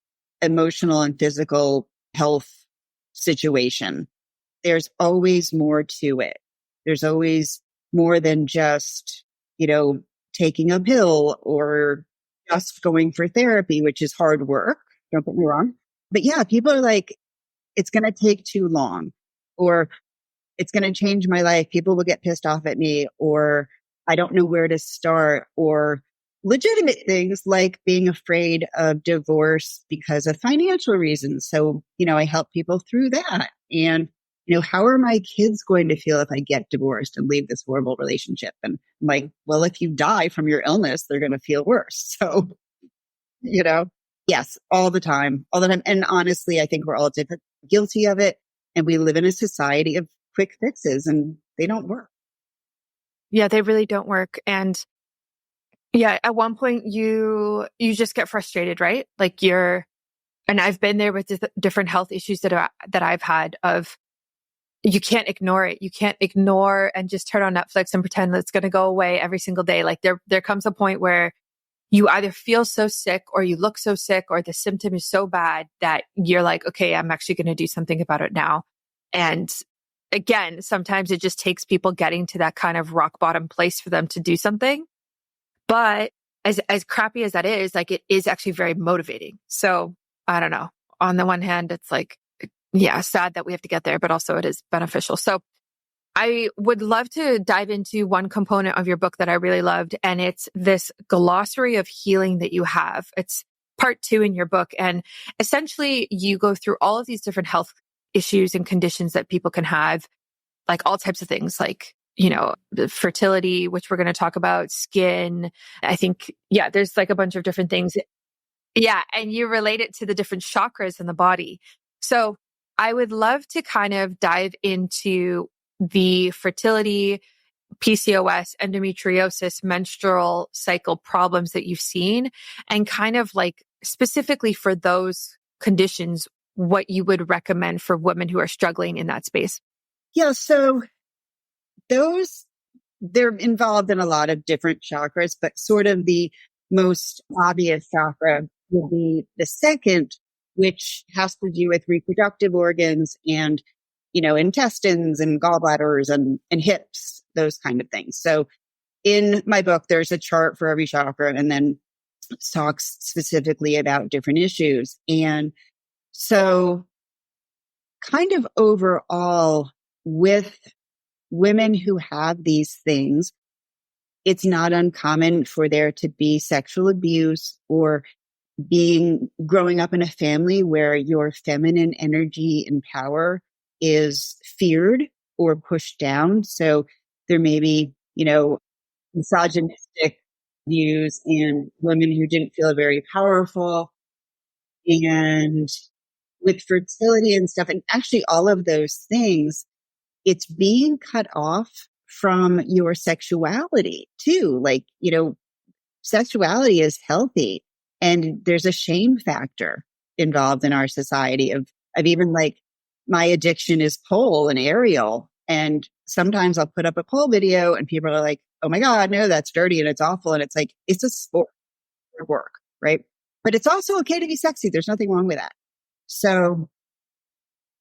emotional and physical health situation. There's always more to it. There's always more than just, taking a pill or just going for therapy, which is hard work. Don't get me wrong. But yeah, people are like, it's going to take too long or it's going to change my life. People will get pissed off at me or I don't know where to start or legitimate things like being afraid of divorce because of financial reasons. So, I help people through that. And, how are my kids going to feel if I get divorced and leave this horrible relationship? And I'm like, well, if you die from your illness, they're going to feel worse. So, yes, all the time. And honestly, I think we're all guilty of it. And we live in a society of quick fixes and they don't work. Yeah, they really don't work. And yeah, at one point you just get frustrated, right? Like and I've been there with different health issues that I've had of, you can't ignore it. You can't ignore and just turn on Netflix and pretend that it's going to go away every single day. Like there comes a point where you either feel so sick or you look so sick or the symptom is so bad that you're like, okay, I'm actually going to do something about it now. And again, sometimes it just takes people getting to that kind of rock bottom place for them to do something. But as crappy as that is, like it is actually very motivating. So I don't know. On the one hand, it's like, yeah, sad that we have to get there, but also it is beneficial. So I would love to dive into one component of your book that I really loved, and it's this glossary of healing that you have. It's part 2 in your book. And essentially you go through all of these different health issues and conditions that people can have, like all types of things, like, the fertility, which we're going to talk about, skin. I think, yeah, there's like a bunch of different things. Yeah. And you relate it to the different chakras in the body. So I would love to kind of dive into the fertility, PCOS, endometriosis, menstrual cycle problems that you've seen, and kind of like specifically for those conditions, what you would recommend for women who are struggling in that space. Yeah. So they're involved in a lot of different chakras, but sort of the most obvious chakra would be the second, which has to do with reproductive organs and, intestines and gallbladders and hips, those kind of things. So in my book, there's a chart for every chakra and then talks specifically about different issues. And so kind of overall with women who have these things, it's not uncommon for there to be sexual abuse or growing up in a family where your feminine energy and power is feared or pushed down. So there may be, misogynistic views and women who didn't feel very powerful, and with fertility and stuff. And actually all of those things, it's being cut off from your sexuality too. Like, sexuality is healthy, and there's a shame factor involved in our society of even like my addiction is pole and aerial. And sometimes I'll put up a pole video and people are like, oh my God, no, that's dirty and it's awful. And it's like, it's a sport work, right? But it's also okay to be sexy. There's nothing wrong with that. So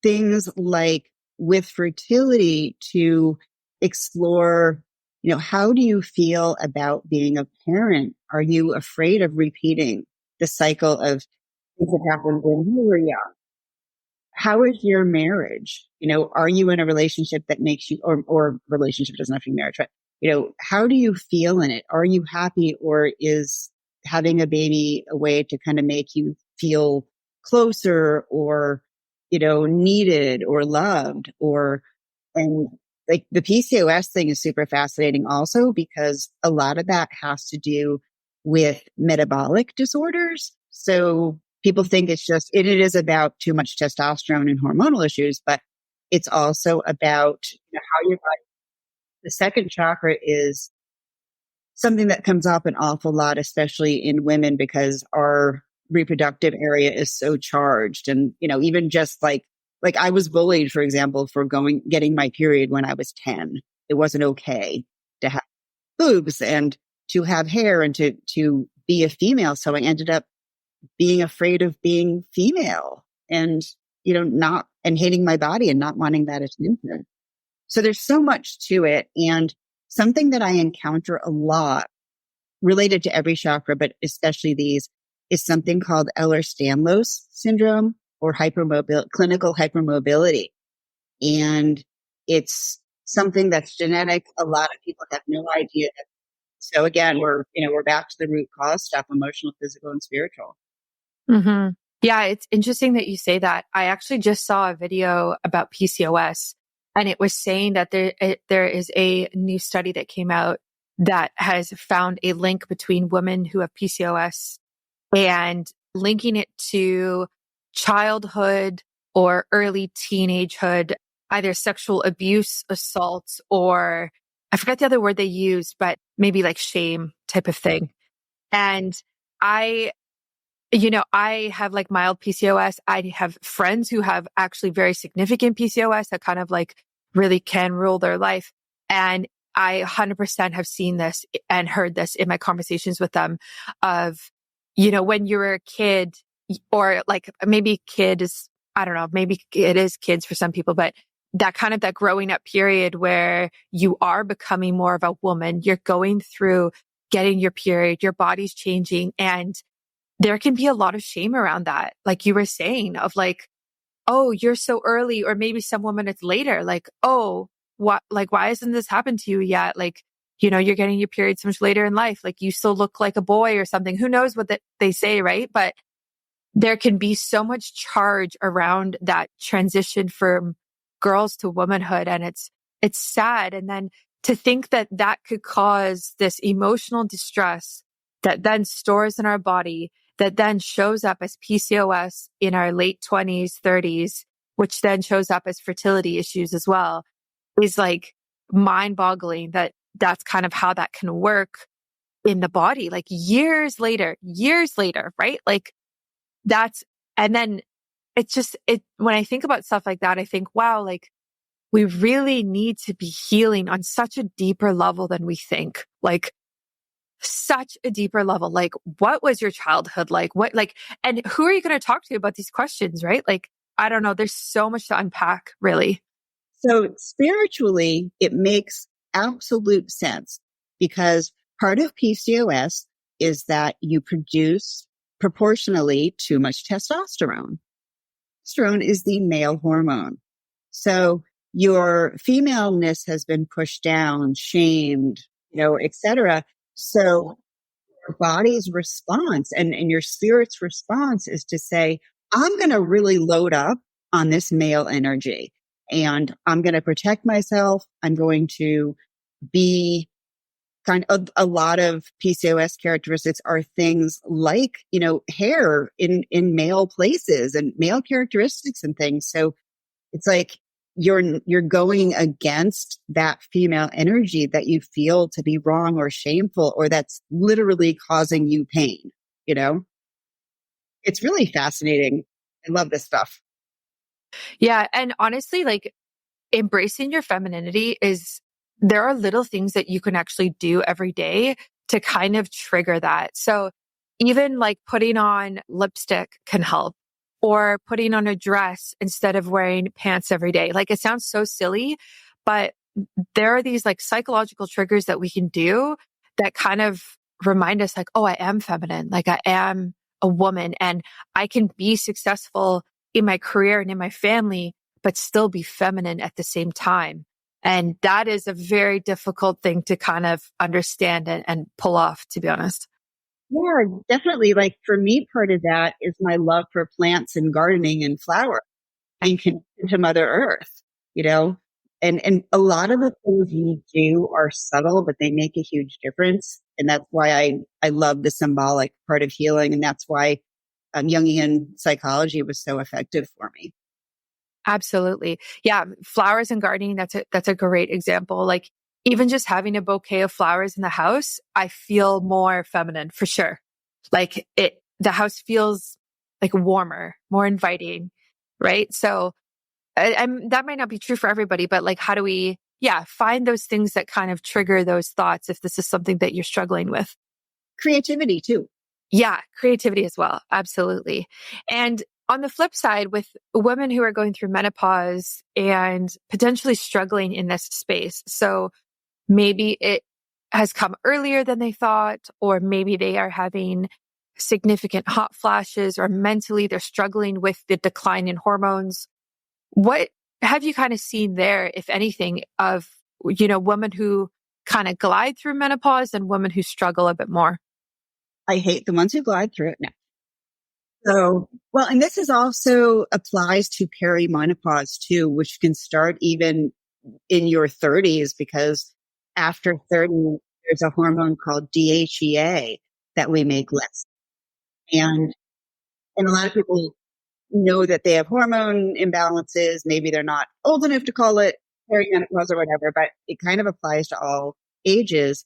things like with fertility to explore, how do you feel about being a parent? Are you afraid of repeating the cycle of things that happened when you were young? How is your marriage? Are you in a relationship that makes you, or relationship doesn't have to be marriage, but, how do you feel in it? Are you happy, or is having a baby a way to kind of make you feel closer or, needed or loved? And like the PCOS thing is super fascinating also, because a lot of that has to do with metabolic disorders. So people think it is about too much testosterone and hormonal issues, but it's also about how your body. The second chakra is something that comes up an awful lot, especially in women, because our reproductive area is so charged. And, even just like I was bullied, for example, for getting my period when I was 10. It wasn't okay to have boobs and to have hair and to be a female. So I ended up being afraid of being female and, and hating my body and not wanting that attention. So there's so much to it. And something that I encounter a lot related to every chakra, but especially these, is something called Ehlers-Danlos syndrome or clinical hypermobility. And it's something that's genetic. A lot of people have no idea. So again, we're back to the root cause stuff: emotional, physical, and spiritual. Mm-hmm. Yeah, it's interesting that you say that. I actually just saw a video about PCOS, and it was saying that there is a new study that came out that has found a link between women who have PCOS and linking it to childhood or early teenagehood, either sexual abuse, assault, or I forgot the other word they used, but maybe like shame type of thing. And I have like mild PCOS. I have friends who have actually very significant PCOS that kind of like really can rule their life. And I 100% have seen this and heard this in my conversations with them of, when you were a kid, or like maybe kid is, I don't know, maybe it is kids for some people, but that kind of that growing up period where you are becoming more of a woman, you're going through getting your period, your body's changing, and there can be a lot of shame around that. Like you were saying, of like, oh, you're so early, or maybe some women it's later. Like, oh, why hasn't this happened to you yet? Like, you're getting your period so much later in life. Like you still look like a boy or something. Who knows what they say, right? But there can be so much charge around that transition from girls to womanhood. And it's sad. And then to think that that could cause this emotional distress that then stores in our body, that then shows up as PCOS in our late 20s, 30s, which then shows up as fertility issues as well, is like mind boggling that that's kind of how that can work in the body, like years later, right? Like and then when I think about stuff like that, I think, wow, like we really need to be healing on such a deeper level than we think. Like such a deeper level. Like, what was your childhood like? And who are you going to talk to about these questions, right? Like, I don't know. There's so much to unpack, really. So spiritually, it makes absolute sense, because part of PCOS is that you produce proportionally too much testosterone. Testosterone is the male hormone. So your femaleness has been pushed down, shamed, et cetera. So your body's response and your spirit's response is to say, I'm going to really load up on this male energy and I'm going to protect myself. I'm going to be kind of a lot of PCOS characteristics are things like, hair in male places and male characteristics and things. So it's like you're going against that female energy that you feel to be wrong or shameful or that's literally causing you pain, you know? It's really fascinating. I love this stuff. Yeah. And honestly, like embracing your femininity there are little things that you can actually do every day to kind of trigger that. So even like putting on lipstick can help, or putting on a dress instead of wearing pants every day. Like it sounds so silly, but there are these like psychological triggers that we can do that kind of remind us like, oh, I am feminine. Like I am a woman and I can be successful in my career and in my family, but still be feminine at the same time. And that is a very difficult thing to kind of understand and pull off, to be honest. Yeah, definitely. Like for me, part of that is my love for plants and gardening and flowers and connection to Mother Earth, you know? And a lot of the things we do are subtle, but they make a huge difference. And that's why I love the symbolic part of healing. And that's why Jungian psychology was so effective for me. Absolutely. Yeah. Flowers and gardening, that's a great example. Like even just having a bouquet of flowers in the house, I feel more feminine for sure. Like the house feels like warmer, more inviting, right? So that might not be true for everybody, but like, how do we, find those things that kind of trigger those thoughts if this is something that you're struggling with? Creativity too. Yeah, creativity as well. Absolutely. And on the flip side, with women who are going through menopause and potentially struggling in this space. So maybe it has come earlier than they thought, or maybe they are having significant hot flashes, or mentally they're struggling with the decline in hormones. What have you kind of seen there, if anything, of, women who kind of glide through menopause and women who struggle a bit more? I hate the ones who glide through it now. So, well, and this is also applies to perimenopause too, which can start even in your 30s because after 30, there's a hormone called DHEA that we make less. And, and a lot of people know that they have hormone imbalances. Maybe they're not old enough to call it perimenopause or whatever, but it kind of applies to all ages.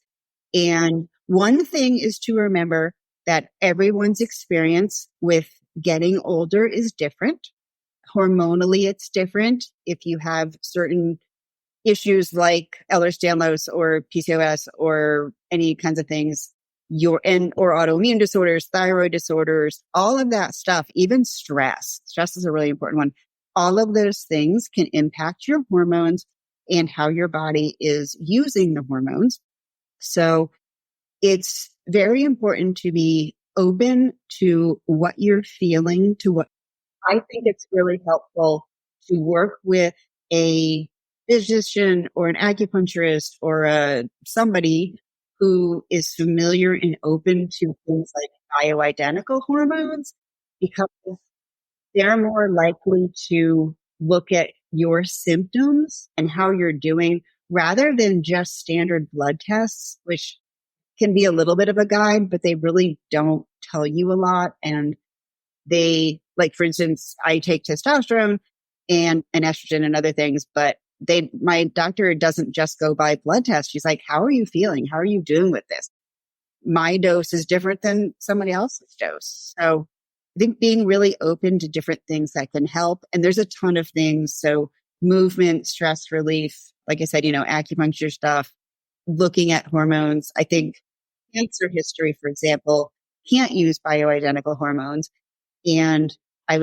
And one thing is to remember that everyone's experience with getting older is different. Hormonally, it's different. If you have certain issues like Ehlers-Danlos or PCOS or any kinds of things, or autoimmune disorders, thyroid disorders, all of that stuff, even stress. Stress is a really important one. All of those things can impact your hormones and how your body is using the hormones. So it's very important to be open to what you're feeling, to what I think it's really helpful to work with a physician or an acupuncturist or somebody who is familiar and open to things like bioidentical hormones because they're more likely to look at your symptoms and how you're doing rather than just standard blood tests, which can be a little bit of a guide, but they really don't tell you a lot. And they, like, for instance, I take testosterone and estrogen and other things, but my doctor doesn't just go by blood tests. She's like, how are you feeling? How are you doing with this? My dose is different than somebody else's dose. So I think being really open to different things that can help. And there's a ton of things. So movement, stress relief, like I said, acupuncture stuff, looking at hormones. I think cancer history, for example, can't use bioidentical hormones. And I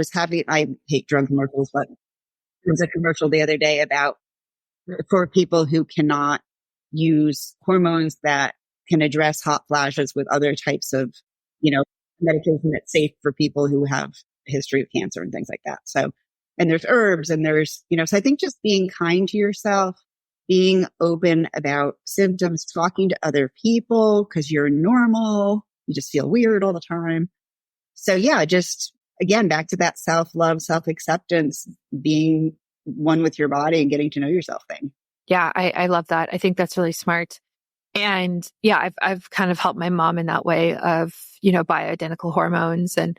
hate drug commercials, but there was a commercial the other day about for people who cannot use hormones that can address hot flashes with other types of, medication that's safe for people who have a history of cancer and things like that. So, and there's herbs and so I think just being kind to yourself being open about symptoms, talking to other people because you're normal. You just feel weird all the time. So yeah, just again, back to that self-love, self-acceptance, being one with your body and getting to know yourself thing. Yeah, I love that. I think that's really smart. And yeah, I've kind of helped my mom in that way of, bioidentical hormones and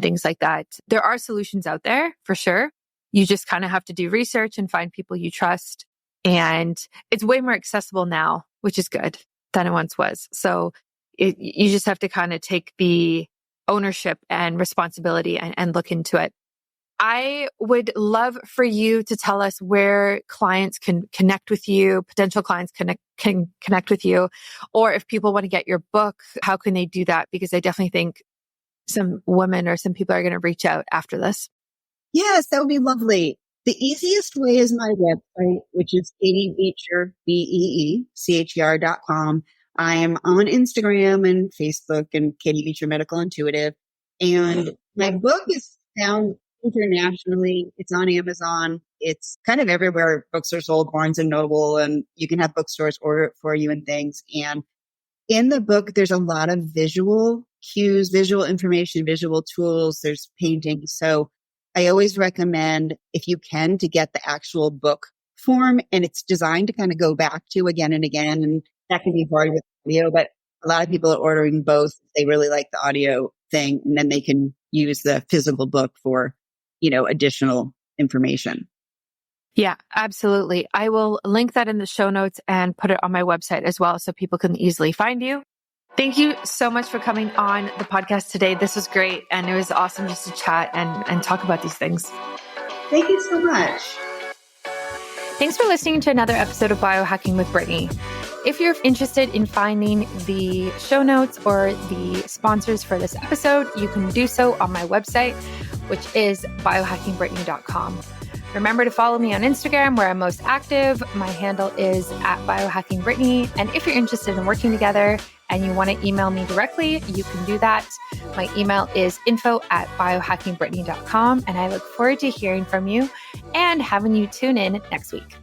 things like that. There are solutions out there for sure. You just kind of have to do research and find people you trust. And it's way more accessible now, which is good, than it once was. So you just have to kind of take the ownership and responsibility and look into it. I would love for you to tell us where clients can connect with you, potential clients can connect with you, or if people want to get your book, how can they do that? Because I definitely think some women or some people are going to reach out after this. Yes, that would be lovely. The easiest way is my website, which is Katie Beecher, BEECHER.com. I am on Instagram and Facebook and Katie Beecher Medical Intuitive. And my book is found internationally. It's on Amazon. It's kind of everywhere books are sold, Barnes and Noble, and you can have bookstores order it for you and things. And in the book, there's a lot of visual cues, visual information, visual tools. There's painting. So I always recommend, if you can, to get the actual book form, and it's designed to kind of go back to again and again. And that can be hard with audio, but a lot of people are ordering both. They really like the audio thing, and then they can use the physical book for, additional information. Yeah, absolutely. I will link that in the show notes and put it on my website as well so people can easily find you. Thank you so much for coming on the podcast today. This was great. And it was awesome just to chat and talk about these things. Thank you so much. Thanks for listening to another episode of Biohacking with Brittany. If you're interested in finding the show notes or the sponsors for this episode, you can do so on my website, which is biohackingbrittany.com. Remember to follow me on Instagram, where I'm most active. My handle is @biohackingbrittany. And if you're interested in working together and you want to email me directly, you can do that. My email is info@biohackingbrittany.com. And I look forward to hearing from you and having you tune in next week.